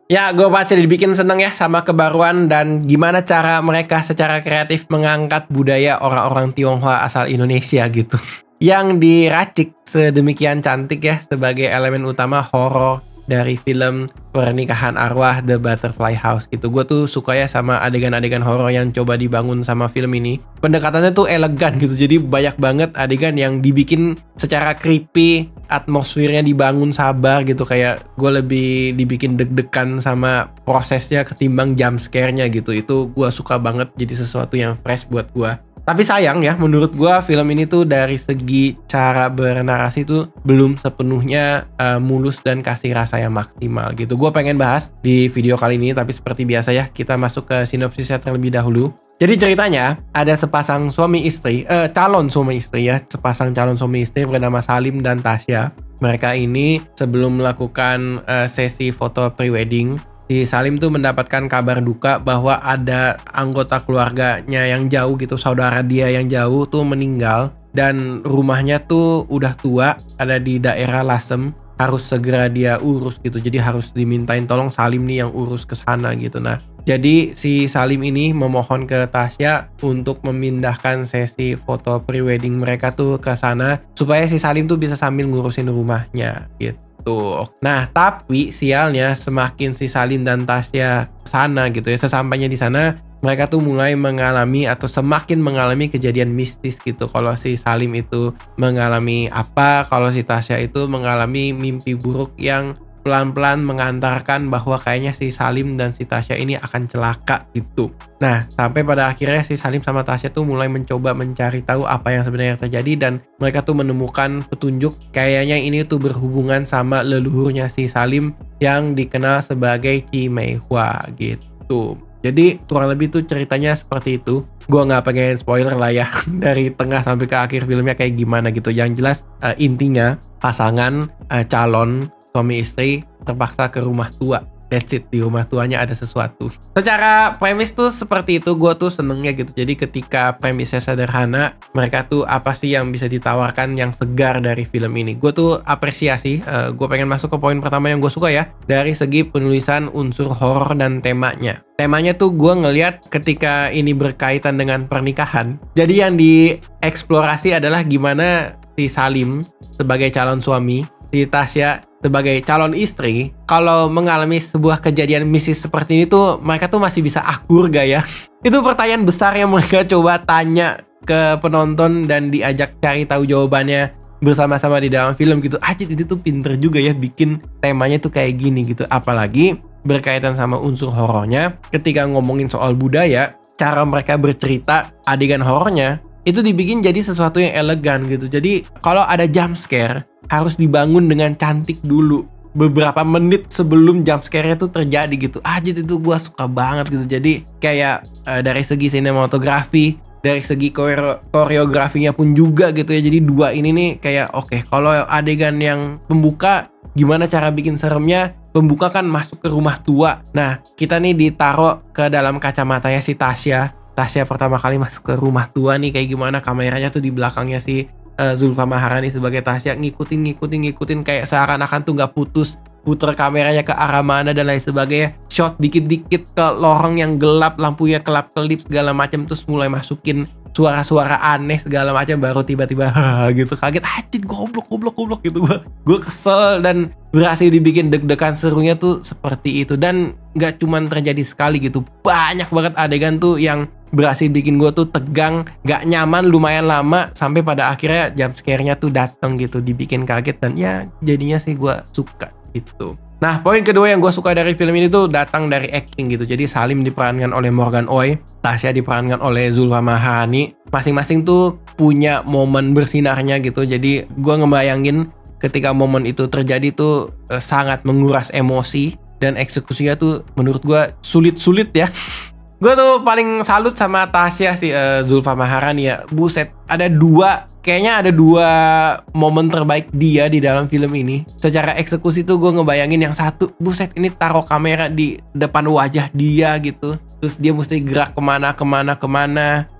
Ya, gue pasti dibikin seneng ya sama kebaruan dan gimana cara mereka secara kreatif mengangkat budaya orang-orang Tionghoa asal Indonesia gitu. Yang diracik sedemikian cantik ya sebagai elemen utama horor dari film Pernikahan Arwah The Butterfly House gitu. Gue tuh suka ya sama adegan-adegan horor yang coba dibangun sama film ini. Pendekatannya tuh elegan gitu, jadi banyak banget adegan yang dibikin secara creepy, atmosfernya dibangun sabar gitu. Kayak gue lebih dibikin deg-degan sama prosesnya ketimbang jump scare-nya gitu. Itu gue suka banget, jadi sesuatu yang fresh buat gue. Tapi sayang ya, menurut gue film ini tuh dari segi cara bernarasi tuh belum sepenuhnya mulus dan kasih rasa yang maksimal gitu. Gue pengen bahas di video kali ini, tapi seperti biasa ya, kita masuk ke sinopsisnya terlebih dahulu. Jadi ceritanya ada sepasang suami istri, calon suami istri ya, sepasang calon suami istri bernama Salim dan Tasya. Mereka ini sebelum melakukan sesi foto prewedding, si Salim tuh mendapatkan kabar duka bahwa ada anggota keluarganya yang jauh gitu, saudara dia yang jauh tuh meninggal. Dan rumahnya tuh udah tua, ada di daerah Lasem, harus segera dia urus gitu. Jadi harus dimintain tolong Salim nih yang urus ke sana gitu. Nah, jadi si Salim ini memohon ke Tasya untuk memindahkan sesi foto prewedding mereka tuh ke sana supaya si Salim tuh bisa sambil ngurusin rumahnya gitu. Nah, tapi sialnya semakin si Salim dan Tasya sana gitu ya, sesampainya di sana mereka tuh mulai mengalami atau semakin mengalami kejadian mistis gitu. Kalau si Salim itu mengalami apa, kalau si Tasya itu mengalami mimpi buruk yang pelan-pelan mengantarkan bahwa kayaknya si Salim dan si Tasya ini akan celaka gitu. Nah, sampai pada akhirnya si Salim sama Tasya tuh mulai mencoba mencari tahu apa yang sebenarnya terjadi, dan mereka tuh menemukan petunjuk kayaknya ini tuh berhubungan sama leluhurnya si Salim yang dikenal sebagai Cimehua gitu. Jadi kurang lebih tuh ceritanya seperti itu. Gue nggak pengen spoiler lah ya dari tengah sampai ke akhir filmnya kayak gimana gitu. Yang jelas intinya pasangan calon suami istri terpaksa ke rumah tua. That's it, di rumah tuanya ada sesuatu. Secara premis tuh seperti itu, gue tuh senengnya gitu. Jadi ketika premisnya sederhana, mereka tuh apa sih yang bisa ditawarkan yang segar dari film ini. Gue tuh apresiasi, gue pengen masuk ke poin pertama yang gue suka ya. Dari segi penulisan unsur horor dan temanya. Temanya tuh gue ngeliat ketika ini berkaitan dengan pernikahan. Jadi yang dieksplorasi adalah gimana si Salim sebagai calon suami, si Tasya sebagai calon istri, kalau mengalami sebuah kejadian mistis seperti ini tuh mereka tuh masih bisa akur gak ya? Itu pertanyaan besar yang mereka coba tanya ke penonton dan diajak cari tahu jawabannya bersama-sama di dalam film gitu. Ajit itu tuh pinter juga ya bikin temanya tuh kayak gini gitu. Apalagi berkaitan sama unsur horornya, ketika ngomongin soal budaya, cara mereka bercerita, adegan horornya itu dibikin jadi sesuatu yang elegan gitu. Jadi kalau ada jump scare harus dibangun dengan cantik dulu beberapa menit sebelum jump scare-nya tuh terjadi gitu. Ajit itu gue suka banget gitu. Jadi kayak dari segi sinematografi, dari segi koreografinya pun juga gitu ya. Jadi dua ini nih kayak oke, kalau adegan yang pembuka gimana cara bikin seremnya, pembuka kan masuk ke rumah tua. Nah, kita nih ditaruh ke dalam kacamatanya si Tasya. Tasya pertama kali masuk ke rumah tua nih kayak gimana, kameranya tuh di belakangnya si Zulfa Maharani sebagai Tasya ngikutin kayak seakan-akan tuh nggak puter kameranya ke arah mana dan lain sebagainya, shot dikit-dikit ke lorong yang gelap, lampunya kelap-kelip segala macam, terus mulai masukin suara-suara aneh segala macam, baru tiba-tiba gitu kaget, anjir goblok gitu. Gue kesel dan berhasil dibikin deg-degan. Serunya tuh seperti itu, dan nggak cuman terjadi sekali gitu, banyak banget adegan tuh yang berhasil bikin gue tuh tegang, gak nyaman lumayan lama, sampai pada akhirnya jump scare-nya tuh dateng gitu, dibikin kaget, dan ya jadinya sih gue suka gitu. Nah, poin kedua yang gue suka dari film ini tuh datang dari acting gitu. Jadi Salim diperankan oleh Morgan Oey, Tasya diperankan oleh Zulfa Maharani. Masing-masing tuh punya momen bersinarnya gitu. Jadi gue ngebayangin ketika momen itu terjadi tuh sangat menguras emosi, dan eksekusinya tuh menurut gue sulit-sulit ya. Gue tuh paling salut sama Tasya sih, Zulfa Maharani ya. Buset, kayaknya ada dua momen terbaik dia di dalam film ini. Secara eksekusi tuh gue ngebayangin yang satu, buset ini taruh kamera di depan wajah dia gitu. Terus dia mesti gerak kemana,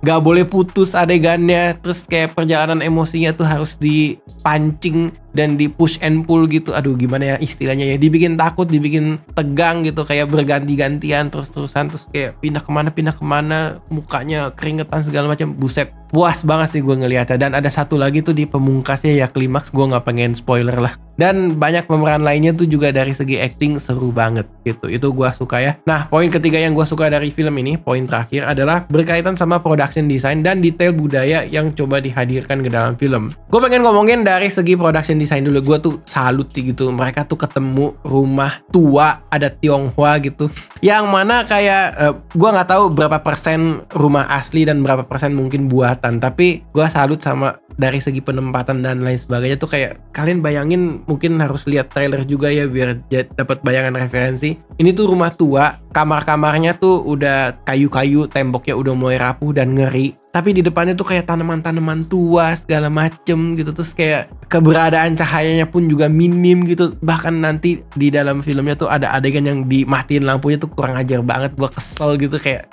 gak boleh putus adegannya. Terus kayak perjalanan emosinya tuh harus dipancing dan di push and pull gitu. Aduh gimana ya istilahnya ya, dibikin takut, dibikin tegang gitu, kayak berganti-gantian terus-terusan. Terus kayak pindah kemana, mukanya keringetan segala macam. Buset, puas banget sih gue ngeliatnya. Dan ada satu lagi tuh di pemungkasnya ya, klimaks, gue gak pengen spoiler lah. Dan banyak pemeran lainnya tuh juga dari segi acting seru banget gitu. Itu gue suka ya. Nah, poin ketiga yang gue suka dari film ini, poin terakhir adalah berkaitan sama production design dan detail budaya yang coba dihadirkan ke dalam film. Gue pengen ngomongin dari segi production design dulu. Gue tuh salut sih gitu. Mereka tuh ketemu rumah tua ada Tionghoa gitu. Yang mana kayak gue nggak tahu berapa persen rumah asli dan berapa persen mungkin buatan. Tapi gue salut sama dari segi penempatan dan lain sebagainya tuh kayak kalian bayangin, mungkin harus lihat trailer juga ya biar dapat bayangan referensi. Ini tuh rumah tua, kamar-kamarnya tuh udah kayu-kayu, temboknya udah mulai rapuh dan ngeri. Tapi di depannya tuh kayak tanaman-tanaman tua segala macem gitu. Terus kayak keberadaan cahayanya pun juga minim gitu. Bahkan nanti di dalam filmnya tuh ada adegan yang dimatiin lampunya tuh kurang ajar banget. Gua kesel gitu kayak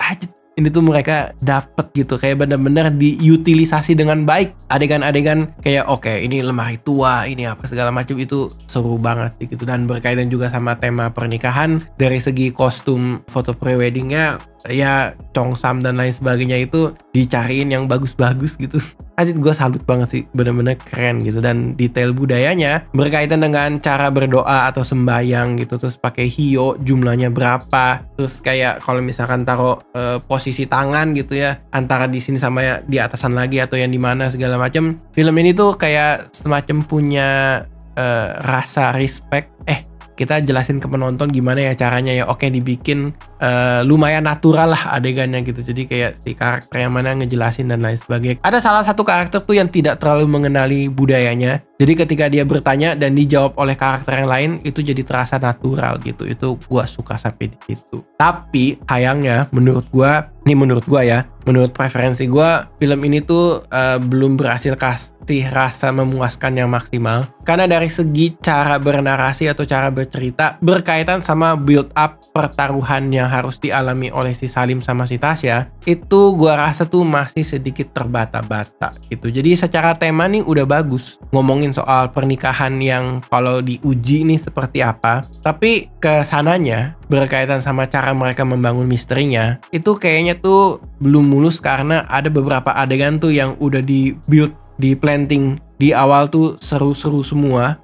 ini tuh mereka dapet gitu, kayak bener-bener diutilisasi dengan baik adegan-adegan kayak oke, ini lemari tua, ini apa segala macam, itu seru banget sih gitu. Dan berkaitan juga sama tema pernikahan, dari segi kostum foto pre-weddingnya ya Chongsam dan lain sebagainya itu dicariin yang bagus-bagus gitu. Gue salut banget sih, bener-bener keren gitu. Dan detail budayanya berkaitan dengan cara berdoa atau sembayang gitu, terus pakai hio jumlahnya berapa, terus kayak kalau misalkan taruh posisi tangan gitu ya, antara di sini sama di atasan lagi atau yang di mana segala macam. Film ini tuh kayak semacam punya rasa respect. Kita jelasin ke penonton gimana ya caranya ya. Oke, dibikin lumayan natural lah adegannya gitu. Jadi kayak si karakter yang mana ngejelasin dan lain sebagainya. Ada salah satu karakter tuh yang tidak terlalu mengenali budayanya. Jadi ketika dia bertanya dan dijawab oleh karakter yang lain, itu jadi terasa natural gitu. Itu gua suka sampai di situ. Tapi sayangnya menurut gua ya, menurut preferensi gua, film ini tuh belum berhasil kasih rasa memuaskan yang maksimal. Karena dari segi cara bernarasi atau cara bercerita berkaitan sama build up pertaruhan yang harus dialami oleh si Salim sama si Tasya, itu gua rasa tuh masih sedikit terbata-bata gitu. Jadi secara tema nih udah bagus, ngomongin soal pernikahan yang kalau diuji nih seperti apa, tapi kesananya berkaitan sama cara mereka membangun misterinya, itu kayaknya tuh belum mulus karena ada beberapa adegan tuh yang udah di build, di planting di awal tuh seru-seru semua.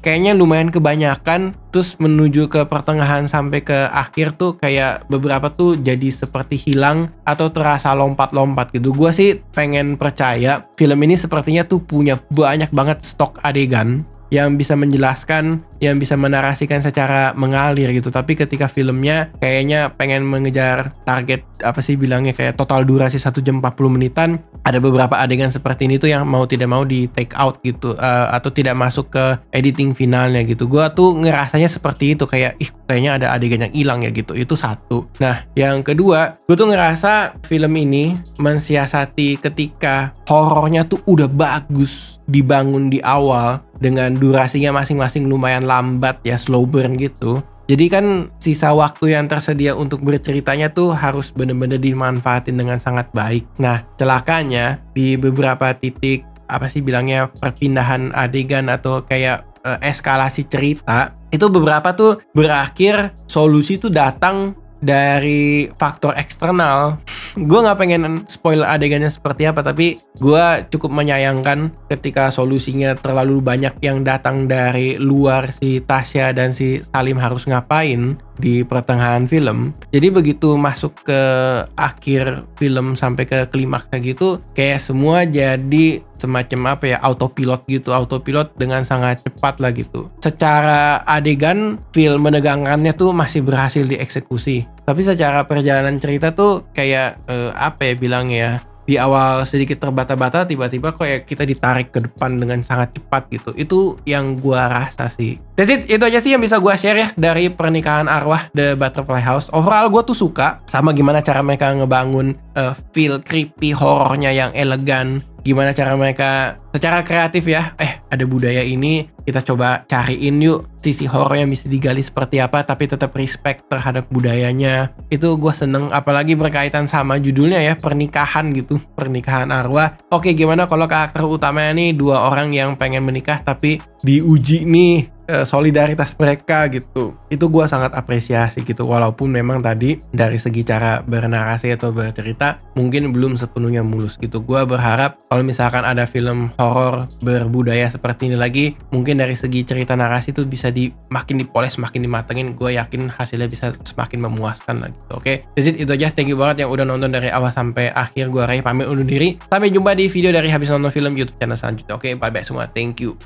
Kayaknya lumayan kebanyakan, terus menuju ke pertengahan sampai ke akhir tuh kayak beberapa tuh jadi seperti hilang atau terasa lompat-lompat gitu. Gua sih pengen percaya film ini sepertinya tuh punya banyak banget stok adegan yang bisa menjelaskan, yang bisa menarasikan secara mengalir gitu. Tapi ketika filmnya kayaknya pengen mengejar target, apa sih bilangnya, kayak total durasi 1 jam 40 menitan, ada beberapa adegan seperti ini tuh yang mau tidak mau di take out gitu, atau tidak masuk ke editing finalnya gitu. Gua tuh ngerasanya seperti itu, kayak kayaknya ada adegan yang hilang ya gitu. Itu satu. Nah, yang kedua, gue tuh ngerasa film ini mensiasati ketika horornya tuh udah bagus dibangun di awal, dengan durasinya masing-masing lumayan lambat ya, slow burn gitu. Jadi kan sisa waktu yang tersedia untuk berceritanya tuh harus bener-bener dimanfaatin dengan sangat baik. Nah, celakanya di beberapa titik, apa sih bilangnya, perpindahan adegan atau kayak eskalasi cerita, itu beberapa tuh berakhir solusi tuh datang dari faktor eksternal. Gue gak pengen spoil adegannya seperti apa, tapi gue cukup menyayangkan ketika solusinya terlalu banyak yang datang dari luar si Tasya dan si Salim harus ngapain di pertengahan film. Jadi begitu masuk ke akhir film sampai ke klimaksnya gitu, kayak semua jadi semacam apa ya, autopilot gitu, autopilot dengan sangat cepat lah gitu. Secara adegan, film menegangkannya tuh masih berhasil dieksekusi. Tapi secara perjalanan cerita tuh kayak apa ya bilangnya ya, di awal sedikit terbata-bata, tiba-tiba kayak kita ditarik ke depan dengan sangat cepat gitu. Itu yang gua rasa sih. That's it, itu aja sih yang bisa gua share ya dari Pernikahan Arwah The Butterfly House. Overall gua tuh suka sama gimana cara mereka ngebangun feel creepy horornya yang elegan. gimana cara mereka secara kreatif ya, ada budaya ini, kita coba cariin yuk sisi horor yang bisa digali seperti apa, tapi tetap respect terhadap budayanya. Itu gue seneng, apalagi berkaitan sama judulnya ya, pernikahan gitu, pernikahan arwah. Oke, gimana kalau karakter utamanya nih dua orang yang pengen menikah tapi diuji nih solidaritas mereka gitu. Itu gue sangat apresiasi gitu, walaupun memang tadi dari segi cara bernarasi atau bercerita mungkin belum sepenuhnya mulus gitu. Gue berharap kalau misalkan ada film horor berbudaya seperti ini lagi, mungkin dari segi cerita narasi itu bisa makin dipoles, makin dimatengin. Gue yakin hasilnya bisa semakin memuaskan lah gitu. Oke, itu aja. Thank you banget yang udah nonton dari awal sampai akhir. Gue Ray pamit undur diri. Sampai jumpa di video dari Habis Nonton Film YouTube channel selanjutnya. Oke, bye bye semua. Thank you.